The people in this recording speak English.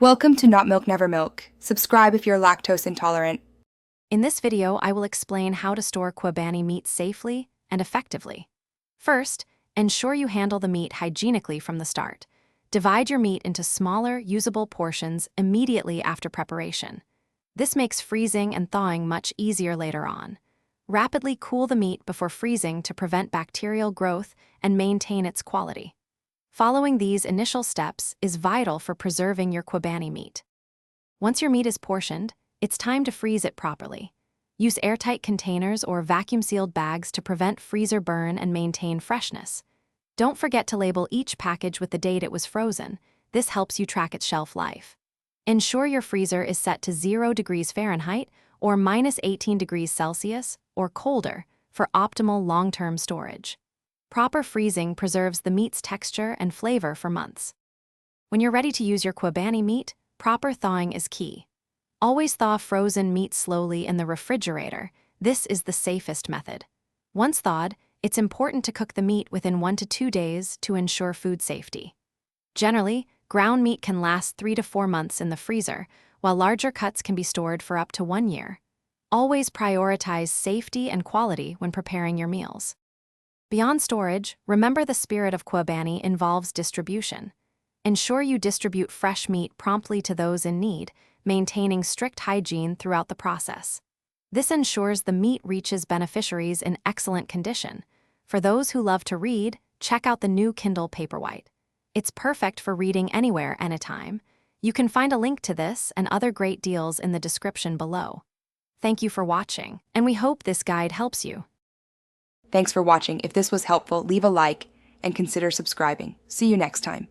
Welcome to Not Milk Never Milk. Subscribe if you're lactose intolerant. In this video, I will explain how to store Qurbani meat safely and effectively. First, ensure you handle the meat hygienically from the start. Divide your meat into smaller, usable portions immediately after preparation. This makes freezing and thawing much easier later on. Rapidly cool the meat before freezing to prevent bacterial growth and maintain its quality. Following these initial steps is vital for preserving your Qurbani meat. Once your meat is portioned, it's time to freeze it properly. Use airtight containers or vacuum-sealed bags to prevent freezer burn and maintain freshness. Don't forget to label each package with the date it was frozen. This helps you track its shelf life. Ensure your freezer is set to 0 degrees Fahrenheit or -18 degrees Celsius or colder for optimal long-term storage. Proper freezing preserves the meat's texture and flavor for months. When you're ready to use your Qurbani meat, proper thawing is key. Always thaw frozen meat slowly in the refrigerator. This is the safest method. Once thawed, it's important to cook the meat within 1 to 2 days to ensure food safety. Generally, ground meat can last 3 to 4 months in the freezer, while larger cuts can be stored for up to 1 year. Always prioritize safety and quality when preparing your meals. Beyond storage, remember the spirit of Qurbani involves distribution. Ensure you distribute fresh meat promptly to those in need, maintaining strict hygiene throughout the process. This ensures the meat reaches beneficiaries in excellent condition. For those who love to read, check out the new Kindle Paperwhite. It's perfect for reading anywhere, anytime. You can find a link to this and other great deals in the description below. Thank you for watching, and we hope this guide helps you. Thanks for watching. If this was helpful, leave a like and consider subscribing. See you next time.